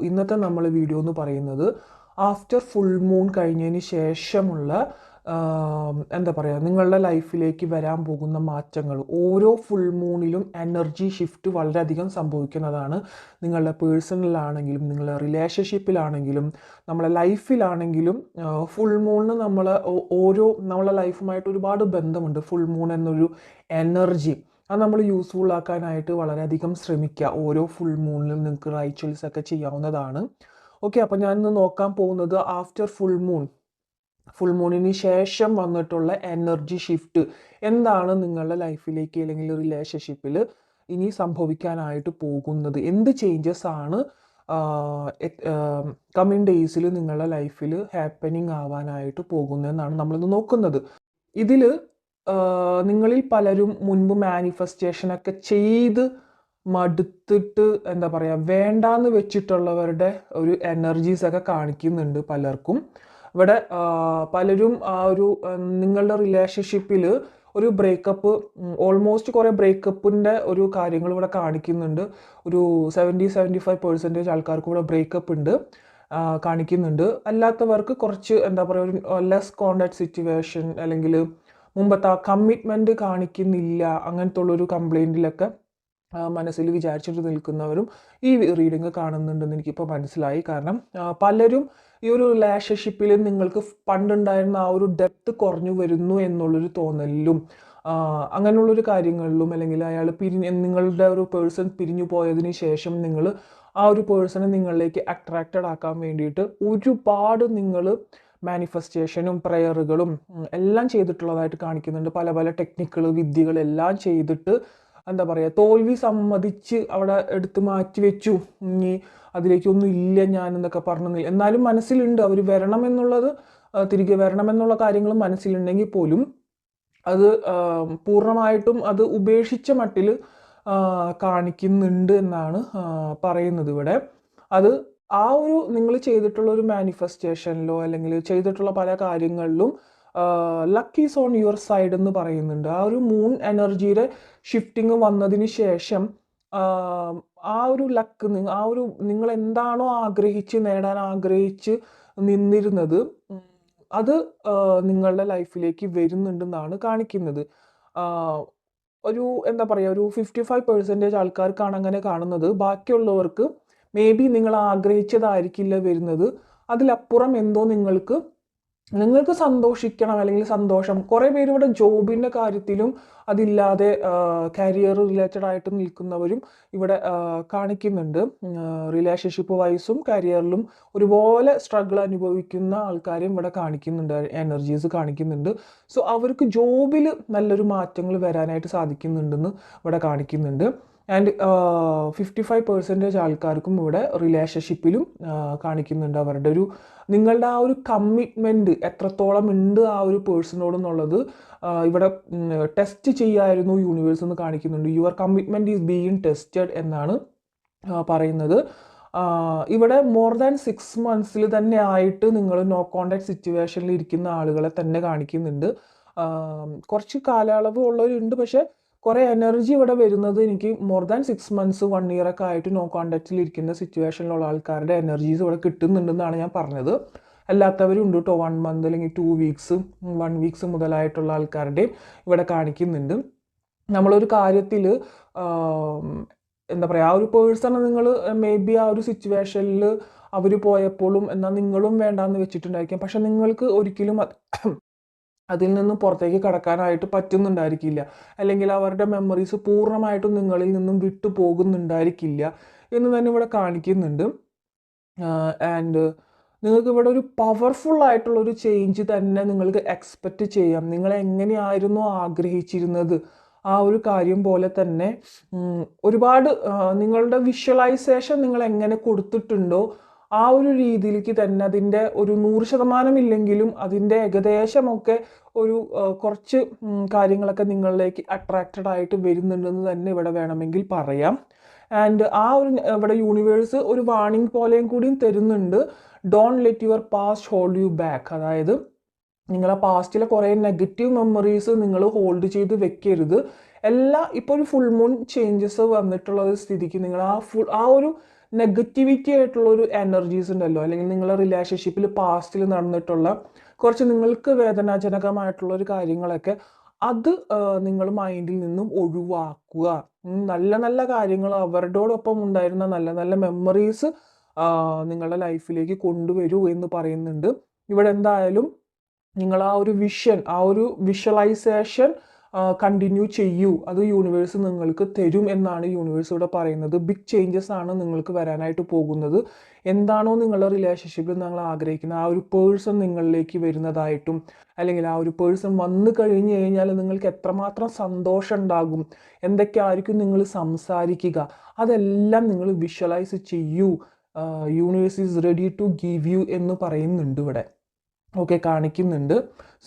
ഇന്നത്തെ നമ്മൾ വീഡിയോ എന്ന് പറയുന്നത് ആഫ്റ്റർ ഫുൾ മൂൺ കഴിഞ്ഞതിന് ശേഷമുള്ള എന്താ പറയുക നിങ്ങളുടെ ലൈഫിലേക്ക് വരാൻ പോകുന്ന മാറ്റങ്ങൾ. ഓരോ ഫുൾ മൂണിലും എനർജി ഷിഫ്റ്റ് വളരെയധികം സംഭവിക്കുന്നതാണ്. നിങ്ങളുടെ പേഴ്സണലാണെങ്കിലും നിങ്ങളുടെ റിലേഷൻഷിപ്പിലാണെങ്കിലും നമ്മളെ ലൈഫിലാണെങ്കിലും ഫുൾ മൂണിന് നമ്മളെ ലൈഫുമായിട്ട് ഒരുപാട് ബന്ധമുണ്ട്. ഫുൾ മൂൺ എന്നൊരു എനർജി അത് നമ്മൾ യൂസ്ഫുൾ ആക്കാനായിട്ട് വളരെയധികം ശ്രമിക്കുക. ഓരോ ഫുൾ മൂണിലും നിങ്ങൾക്ക് റൈച്വൽസ് ഒക്കെ ചെയ്യാവുന്നതാണ്. ഓക്കെ, അപ്പോൾ ഞാനിന്ന് നോക്കാൻ പോകുന്നത് ആഫ്റ്റർ ഫുൾ മൂണിന് ശേഷം വന്നിട്ടുള്ള എനർജി ഷിഫ്റ്റ് എന്താണ് നിങ്ങളുടെ ലൈഫിലേക്ക് അല്ലെങ്കിൽ റിലേഷൻഷിപ്പിൽ ഇനി സംഭവിക്കാനായിട്ട് പോകുന്നത്, എന്ത് ചേഞ്ചസ് ആണ് കമ്മിങ് ഡേയ്സിൽ നിങ്ങളുടെ ലൈഫിൽ ഹാപ്പനിങ് ആവാനായിട്ട് പോകുന്നതെന്നാണ് നമ്മളിന്ന് നോക്കുന്നത്. ഇതിൽ നിങ്ങളിൽ പലരും മുൻപ് മാനിഫെസ്റ്റേഷനൊക്കെ ചെയ്ത് മടുത്തിട്ട് എന്താ പറയുക വേണ്ടാന്ന് വെച്ചിട്ടുള്ളവരുടെ ഒരു എനർജീസൊക്കെ കാണിക്കുന്നുണ്ട് പലർക്കും. ഇവിടെ പലരും ആ ഒരു നിങ്ങളുടെ റിലേഷൻഷിപ്പിൽ ഒരു ബ്രേക്കപ്പ്, ഓൾമോസ്റ്റ് കുറേ ബ്രേക്കപ്പിൻ്റെ ഒരു കാര്യങ്ങൾ ഇവിടെ കാണിക്കുന്നുണ്ട്. ഒരു 70-75% ആൾക്കാർക്ക് ഇവിടെ ബ്രേക്കപ്പ് ഉണ്ട് കാണിക്കുന്നുണ്ട്. അല്ലാത്തവർക്ക് കുറച്ച് എന്താ പറയുക ഒരു ലെസ് കോണ്ടാക്ട് സിറ്റുവേഷൻ അല്ലെങ്കിൽ മുമ്പത്തെ ആ കമ്മിറ്റ്മെൻറ്റ് കാണിക്കുന്നില്ല അങ്ങനത്തെ ഉള്ളൊരു കംപ്ലൈൻറ്റിലൊക്കെ മനസ്സിൽ വിചാരിച്ചിട്ട് നിൽക്കുന്നവരും ഈ റീഡിങ് കാണുന്നുണ്ടെന്ന് എനിക്കിപ്പോൾ മനസ്സിലായി. കാരണം പലരും ഈ ഒരു റിലേഷൻഷിപ്പിൽ നിങ്ങൾക്ക് പണ്ടുണ്ടായിരുന്ന ആ ഒരു ഡെപ്ത് കുറഞ്ഞു വരുന്നു എന്നുള്ളൊരു തോന്നലിലും അങ്ങനെയുള്ളൊരു കാര്യങ്ങളിലും അല്ലെങ്കിൽ അയാൾ നിങ്ങളുടെ ഒരു പേഴ്സൺ പിരിഞ്ഞു പോയതിന് ശേഷം നിങ്ങൾ ആ ഒരു പേഴ്സണെ നിങ്ങളിലേക്ക് അട്രാക്റ്റഡ് ആക്കാൻ വേണ്ടിയിട്ട് ഒരുപാട് നിങ്ങൾ മാനിഫെസ്റ്റേഷനും പ്രയറുകളും എല്ലാം ചെയ്തിട്ടുള്ളതായിട്ട് കാണിക്കുന്നുണ്ട്. പല പല വിദ്യകളെല്ലാം ചെയ്തിട്ട് എന്താ പറയുക തോൽവി സമ്മതിച്ച് അവിടെ എടുത്ത് മാറ്റി വെച്ചു. ഇനി അതിലേക്കൊന്നും ഇല്ല ഞാൻ എന്നൊക്കെ പറഞ്ഞു. എന്നാലും മനസ്സിലുണ്ട് അവർ വരണമെന്നുള്ളത്, തിരികെ വരണമെന്നുള്ള കാര്യങ്ങൾ മനസ്സിലുണ്ടെങ്കിൽ പോലും അത് പൂർണ്ണമായിട്ടും അത് ഉപേക്ഷിച്ച മട്ടിൽ കാണിക്കുന്നുണ്ട് എന്നാണ് പറയുന്നത് ഇവിടെ. അത് ആ ഒരു നിങ്ങൾ ചെയ്തിട്ടുള്ള ഒരു മാനിഫെസ്റ്റേഷനിലോ അല്ലെങ്കിൽ ചെയ്തിട്ടുള്ള പല കാര്യങ്ങളിലും luck is on your side എന്ന് പറയുന്നുണ്ട്. ആ ഒരു മൂൺ എനർജിയുടെ ഷിഫ്റ്റിങ് വന്നതിന് ശേഷം ആ ഒരു ലക്ക്, ആ ഒരു നിങ്ങൾ എന്താണോ നേടാൻ ആഗ്രഹിച്ച് നിന്നിരുന്നത് അത് നിങ്ങളുടെ ലൈഫിലേക്ക് വരുന്നുണ്ടെന്നാണ് കാണിക്കുന്നത്. ഒരു എന്താ പറയുക ഒരു 55% ആൾക്കാർക്കാണ് അങ്ങനെ കാണുന്നത്. ബാക്കിയുള്ളവർക്ക് മേ ബി നിങ്ങൾ ആഗ്രഹിച്ചതായിരിക്കില്ല വരുന്നത്. അതിലപ്പുറം എന്തോ നിങ്ങൾക്ക് സന്തോഷിക്കണം അല്ലെങ്കിൽ സന്തോഷം. കുറേ പേര് ഇവിടെ ജോബിൻ്റെ കാര്യത്തിലും അതില്ലാതെ കരിയർ റിലേറ്റഡ് ആയിട്ട് നിൽക്കുന്നവരും ഇവിടെ കാണിക്കുന്നുണ്ട്. റിലേഷൻഷിപ്പ് വൈസും കരിയറിലും ഒരുപോലെ സ്ട്രഗിൾ അനുഭവിക്കുന്ന ആൾക്കാരും ഇവിടെ കാണിക്കുന്നുണ്ട്, എനർജീസ് കാണിക്കുന്നുണ്ട്. സോ അവർക്ക് ജോബിൽ നല്ലൊരു മാറ്റങ്ങൾ വരാനായിട്ട് സാധിക്കുന്നുണ്ടെന്ന് ഇവിടെ കാണിക്കുന്നുണ്ട്. ആൻഡ് 55% ആൾക്കാർക്കും ഇവിടെ റിലേഷൻഷിപ്പിലും കാണിക്കുന്നുണ്ട് അവരുടെ നിങ്ങളുടെ ആ ഒരു കമ്മിറ്റ്മെൻറ്റ് എത്രത്തോളം ഉണ്ട് ആ ഒരു പേഴ്സണോടെന്നുള്ളത് ഇവിടെ ടെസ്റ്റ് ചെയ്യായിരുന്നു യൂണിവേഴ്സ് എന്ന് കാണിക്കുന്നുണ്ട്. Your commitment is being tested എന്നാണ് പറയുന്നത്. ഇവിടെ മോർ ദാൻ 6 months തന്നെ ആയിട്ട് നിങ്ങൾ നോ കോണ്ടാക്ട് സിറ്റുവേഷനിൽ ഇരിക്കുന്ന ആളുകളെ തന്നെ കാണിക്കുന്നുണ്ട്. കുറച്ച് കാലയളവ് ഉള്ളവരുണ്ട്, പക്ഷേ കുറേ എനർജി ഇവിടെ വരുന്നത് എനിക്ക് മോർ ദാൻ 6 months 1 year ഒക്കെ ആയിട്ട് നോ കോണ്ടാക്റ്റിൽ ഇരിക്കുന്ന സിറ്റുവേഷനിലുള്ള ആൾക്കാരുടെ എനർജീസ് ഇവിടെ കിട്ടുന്നുണ്ടെന്നാണ് ഞാൻ പറഞ്ഞത്. അല്ലാത്തവരും ഉണ്ട് കേട്ടോ. 1 month അല്ലെങ്കിൽ 2 weeks 1 weeks മുതലായിട്ടുള്ള ആൾക്കാരുടെയും ഇവിടെ കാണിക്കുന്നുണ്ട്. നമ്മളൊരു കാര്യത്തിൽ എന്താ പറയുക ആ ഒരു പേഴ്സണെ നിങ്ങൾ മേ ബി ആ ഒരു സിറ്റുവേഷനിൽ അവർ പോയപ്പോഴും എന്നാൽ നിങ്ങളും വേണ്ടാന്ന് വെച്ചിട്ടുണ്ടായിരിക്കാം. പക്ഷെ നിങ്ങൾക്ക് ഒരിക്കലും അതിൽ നിന്ന് പുറത്തേക്ക് കടക്കാനായിട്ട് പറ്റുന്നുണ്ടായിരിക്കില്ല, അല്ലെങ്കിൽ അവരുടെ മെമ്മറീസ് പൂർണ്ണമായിട്ടും നിങ്ങളിൽ നിന്നും വിട്ടു പോകുന്നുണ്ടായിരിക്കില്ല എന്ന് തന്നെ ഇവിടെ കാണിക്കുന്നുണ്ട്. ആൻഡ് നിങ്ങൾക്ക് ഇവിടെ ഒരു പവർഫുൾ ആയിട്ടുള്ളൊരു ചേഞ്ച് തന്നെ നിങ്ങൾക്ക് എക്സ്പെക്റ്റ് ചെയ്യാം. നിങ്ങൾ എങ്ങനെയായിരുന്നു ആഗ്രഹിച്ചിരുന്നത് ആ ഒരു കാര്യം പോലെ തന്നെ ഒരുപാട് നിങ്ങളുടെ വിഷ്വലൈസേഷൻ നിങ്ങൾ എങ്ങനെ കൊടുത്തിട്ടുണ്ടോ ആ ഒരു രീതിയിലേക്ക് തന്നെ അതിൻ്റെ ഒരു 100% ഇല്ലെങ്കിലും അതിൻ്റെ ഏകദേശമൊക്കെ ഒരു കുറച്ച് കാര്യങ്ങളൊക്കെ നിങ്ങളിലേക്ക് അട്രാക്റ്റഡ് ആയിട്ട് വരുന്നുണ്ടെന്ന് തന്നെ ഇവിടെ വേണമെങ്കിൽ പറയാം. ആൻഡ് ആ ഒരു ഇവിടെ യൂണിവേഴ്സ് ഒരു വാർണിംഗ് പോലെയും കൂടിയും തരുന്നുണ്ട്. Don't let your past hold you back. അതായത് നിങ്ങളെ പാസ്റ്റിലെ കുറേ നെഗറ്റീവ് മെമ്മറീസ് നിങ്ങൾ ഹോൾഡ് ചെയ്ത് വെക്കരുത്. ഇപ്പോൾ ഒരു ഫുൾ മൂൺ ചേഞ്ചസ് വന്നിട്ടുള്ള സ്ഥിതിക്ക് നിങ്ങൾ ആ ഒരു നെഗറ്റിവിറ്റി ആയിട്ടുള്ള ഒരു എനർജീസ് ഉണ്ടല്ലോ, അല്ലെങ്കിൽ നിങ്ങളുടെ റിലേഷൻഷിപ്പിൽ പാസ്റ്റിൽ നടന്നിട്ടുള്ള കുറച്ച് നിങ്ങൾക്ക് വേദനാജനകമായിട്ടുള്ള ഒരു കാര്യങ്ങളൊക്കെ അത് നിങ്ങൾ മൈൻഡിൽ നിന്നും ഒഴിവാക്കുക. നല്ല നല്ല കാര്യങ്ങൾ, അവരോടൊപ്പം ഉണ്ടായിരുന്ന നല്ല നല്ല മെമ്മറീസ് നിങ്ങളുടെ ലൈഫിലേക്ക് കൊണ്ടുവരൂ എന്ന് പറയുന്നുണ്ട്. ഇവിടെ എന്തായാലും നിങ്ങൾ ആ ഒരു വിഷൻ, ആ ഒരു വിഷ്വലൈസേഷൻ കണ്ടിന്യൂ ചെയ്യൂ. അത് യൂണിവേഴ്സ് നിങ്ങൾക്ക് തരും എന്നാണ് യൂണിവേഴ്സ് ഇവിടെ പറയുന്നത്. ബിഗ് ചേഞ്ചസ് ആണ് നിങ്ങൾക്ക് വരാനായിട്ട് പോകുന്നത്. എന്താണോ നിങ്ങളുടെ റിലേഷൻഷിപ്പിൽ നിങ്ങൾ ആഗ്രഹിക്കുന്നത്, ആ ഒരു പേഴ്സൺ നിങ്ങളിലേക്ക് വരുന്നതായിട്ടും, അല്ലെങ്കിൽ ആ ഒരു പേഴ്സൺ വന്നു കഴിഞ്ഞ് കഴിഞ്ഞാൽ നിങ്ങൾക്ക് എത്രമാത്രം സന്തോഷം ഉണ്ടാകും, എന്തൊക്കെയായിരിക്കും നിങ്ങൾ സംസാരിക്കുക, അതെല്ലാം നിങ്ങൾ വിഷ്വലൈസ് ചെയ്യൂ. Universe is ready to give you എന്ന് പറയുന്നുണ്ട് ഇവിടെ, ഓക്കെ, കാണിക്കുന്നുണ്ട്.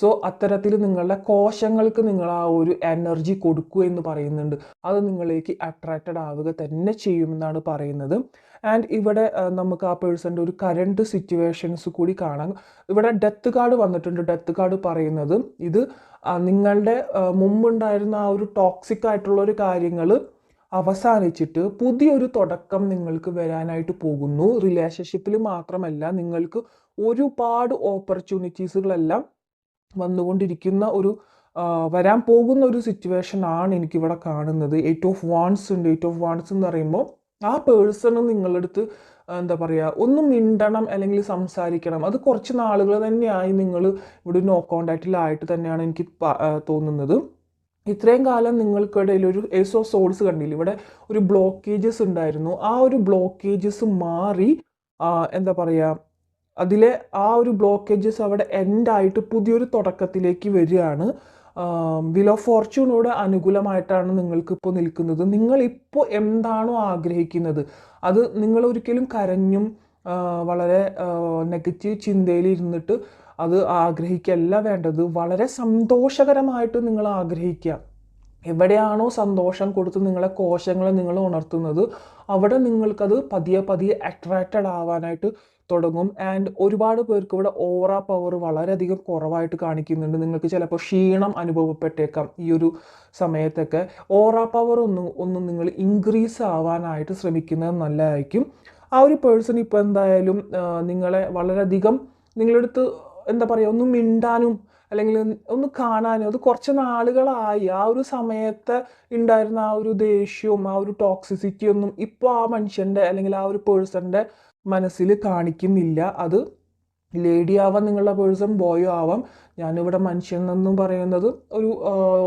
സോ അത്തരത്തിൽ നിങ്ങളുടെ കോശങ്ങൾക്ക് നിങ്ങൾ ആ ഒരു എനർജി കൊടുക്കുക എന്ന് പറയുന്നുണ്ട്. അത് നിങ്ങളിലേക്ക് അട്രാക്റ്റഡ് ആവുക തന്നെ ചെയ്യുമെന്നാണ് പറയുന്നത്. ആൻഡ് ഇവിടെ നമുക്ക് ആ പേഴ്സൻ്റെ ഒരു കറണ്ട് സിറ്റുവേഷൻസ് കൂടി കാണാം. ഇവിടെ ഡെത്ത് കാർഡ് വന്നിട്ടുണ്ട്. ഡെത്ത് കാർഡ് പറയുന്നത് ഇത് നിങ്ങളുടെ മുമ്പുണ്ടായിരുന്ന ആ ഒരു ടോക്സിക് ആയിട്ടുള്ള ഒരു കാര്യങ്ങൾ അവസാനിച്ചിട്ട് പുതിയൊരു തുടക്കം നിങ്ങൾക്ക് വരാനായിട്ട് പോകുന്നു. റിലേഷൻഷിപ്പിൽ മാത്രമല്ല, നിങ്ങൾക്ക് ഒരുപാട് ഓപ്പർച്യൂണിറ്റീസുകളെല്ലാം വന്നുകൊണ്ടിരിക്കുന്ന ഒരു വരാൻ പോകുന്ന ഒരു സിറ്റുവേഷൻ ആണ് എനിക്കിവിടെ കാണുന്നത്. 8 ഓഫ് വാൺസ് ഉണ്ട്. 8 ഓഫ് വാൺസ് എന്ന് പറയുമ്പോൾ ആ പേഴ്സണ് നിങ്ങളടുത്ത് എന്താ പറയുക, ഒന്ന് മിണ്ടണം അല്ലെങ്കിൽ സംസാരിക്കണം. അത് കുറച്ച് നാളുകൾ തന്നെയായി നിങ്ങൾ ഇവിടെ നോ കോണ്ടാക്റ്റിലായിട്ട് തന്നെയാണ് എനിക്ക് തോന്നുന്നത്. ഇത്രയും കാലം നിങ്ങൾക്കിടയിൽ ഒരു ഏസ് ഓഫ് സോൾസ് കണ്ടില്ല, ഇവിടെ ഒരു ബ്ലോക്കേജസ് ഉണ്ടായിരുന്നു. ആ ഒരു ബ്ലോക്കേജസ് മാറി എന്താ പറയുക, അതിലെ ആ ഒരു ബ്ലോക്കേജസ് അവിടെ എൻഡായിട്ട് പുതിയൊരു തുടക്കത്തിലേക്ക് വരികയാണ്. വീൽ ഓഫ് ഫോർച്യൂണോട് അനുകൂലമായിട്ടാണ് നിങ്ങൾക്കിപ്പോൾ നിൽക്കുന്നത്. നിങ്ങളിപ്പോൾ എന്താണോ ആഗ്രഹിക്കുന്നത് അത് നിങ്ങൾ ഒരിക്കലും കരഞ്ഞും വളരെ നെഗറ്റീവ് ചിന്തയിൽ ഇരുന്നിട്ട് അത് ആഗ്രഹിക്കല്ല വേണ്ടത്. വളരെ സന്തോഷകരമായിട്ട് നിങ്ങൾ ആഗ്രഹിക്കുക. എവിടെയാണോ സന്തോഷം കൊടുത്ത് നിങ്ങളെ കോശങ്ങളെ നിങ്ങൾ ഉണർത്തുന്നത്, അവിടെ നിങ്ങൾക്കത് പതിയെ പതിയെ അട്രാക്റ്റഡ് ആവാനായിട്ട് തുടങ്ങും. ആൻഡ് ഒരുപാട് പേർക്ക് ഇവിടെ ഓറ പവർ വളരെയധികം കുറവായിട്ട് കാണിക്കുന്നുണ്ട്. നിങ്ങൾക്ക് ചിലപ്പോൾ ക്ഷീണം അനുഭവപ്പെട്ടേക്കാം ഈ ഒരു സമയത്തൊക്കെ. ഓറ പവർ ഒന്നും നിങ്ങൾ ഇൻക്രീസ് ആവാനായിട്ട് ശ്രമിക്കുന്നത് നല്ലതായിരിക്കും. ആ ഒരു പേഴ്സൺ ഇപ്പോൾ എന്തായാലും നിങ്ങളെ വളരെയധികം നിങ്ങളടുത്ത് എന്താ പറയുക, ഒന്ന് മിണ്ടാനും അല്ലെങ്കിൽ ഒന്ന് കാണാനും, അത് കുറച്ച് നാളുകളായി. ആ ഒരു സമയത്ത് ഉണ്ടായിരുന്ന ആ ഒരു ദേഷ്യവും ആ ഒരു ടോക്സിസിറ്റി ഒന്നും ഇപ്പോൾ ആ മനുഷ്യൻ്റെ അല്ലെങ്കിൽ ആ ഒരു പേഴ്സൻ്റെ മനസ്സിൽ കാണിക്കുന്നില്ല. അത് ലേഡി ആവാം, നിങ്ങളുടെ പേഴ്സൺ ബോയോ ആവാം. ഞാനിവിടെ മനുഷ്യൻ എന്നും പറയുന്നത്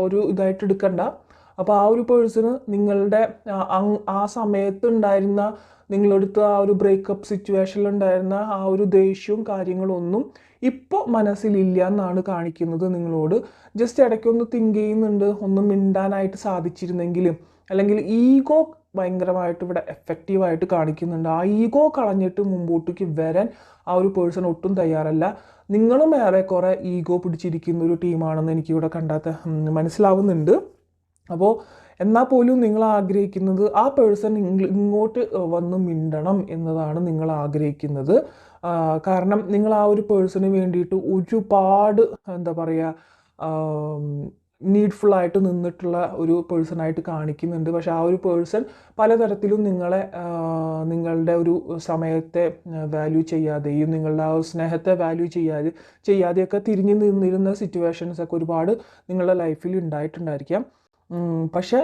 ഒരു ഇതായിട്ട് എടുക്കണ്ട. അപ്പോൾ ആ ഒരു പേഴ്സണ് നിങ്ങളുടെ ആ സമയത്ത് ഉണ്ടായിരുന്ന നിങ്ങളടുത്ത് ആ ഒരു ബ്രേക്കപ്പ് സിറ്റുവേഷനിൽ ഉണ്ടായിരുന്ന ആ ഒരു ദേഷ്യവും കാര്യങ്ങളൊന്നും ഇപ്പോൾ മനസ്സിലില്ല എന്നാണ് കാണിക്കുന്നത് നിങ്ങളോട്. ജസ്റ്റ് ഇടയ്ക്കൊന്ന് തിങ്ക് ചെയ്യുന്നുണ്ട്, ഒന്നും മിണ്ടാനായിട്ട് സാധിച്ചിരുന്നെങ്കിലും. അല്ലെങ്കിൽ ഈഗോ ഭയങ്കരമായിട്ട് ഇവിടെ എഫക്റ്റീവായിട്ട് കാണിക്കുന്നുണ്ട്. ആ ഈഗോ കളഞ്ഞിട്ട് മുമ്പോട്ടേക്ക് വരാൻ ആ ഒരു പേഴ്സൺ ഒട്ടും തയ്യാറല്ല. നിങ്ങളും ഏറെക്കുറെ ഈഗോ പിടിച്ചിരിക്കുന്ന ഒരു ടീമാണെന്ന് എനിക്കിവിടെ മനസ്സിലാവുന്നുണ്ട്. അപ്പോൾ എന്നാൽ പോലും നിങ്ങൾ ആഗ്രഹിക്കുന്നത് ആ പേഴ്സൺ ഇങ്ങോട്ട് വന്ന് മിണ്ടണം എന്നതാണ് നിങ്ങൾ ആഗ്രഹിക്കുന്നത്. കാരണം നിങ്ങൾ ആ ഒരു പേഴ്സണിന് വേണ്ടിയിട്ട് ഒരുപാട് എന്താ പറയുക നീഡ്ഫുള്ളായിട്ട് നിന്നിട്ടുള്ള ഒരു പേഴ്സണായിട്ട് കാണിക്കുന്നുണ്ട്. പക്ഷെ ആ ഒരു പേഴ്സൺ പലതരത്തിലും നിങ്ങളുടെ ഒരു സമയത്തെ വാല്യൂ ചെയ്യാതെയും നിങ്ങളുടെ ആ ഒരു സ്നേഹത്തെ വാല്യൂ ചെയ്യാതെയൊക്കെ തിരിഞ്ഞു നിന്നിരുന്ന സിറ്റുവേഷൻസൊക്കെ ഒരുപാട് നിങ്ങളുടെ ലൈഫിൽ ഉണ്ടായിട്ടുണ്ടായിരിക്കാം. പക്ഷെ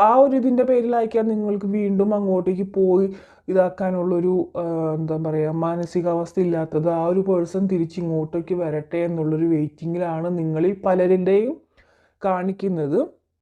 ആ ഒരു ഇതിൻ്റെ പേരിലായിരിക്കാം നിങ്ങൾക്ക് വീണ്ടും അങ്ങോട്ടേക്ക് പോയി ഇതാക്കാനുള്ളൊരു എന്താ പറയുക മാനസികാവസ്ഥ ഇല്ലാത്തത്. ആ ഒരു പേഴ്സൺ തിരിച്ചിങ്ങോട്ടേക്ക് വരട്ടെ എന്നുള്ളൊരു വെയിറ്റിങ്ങിലാണ് നിങ്ങളിൽ പലരുടെയും കാണിക്കുന്നത്.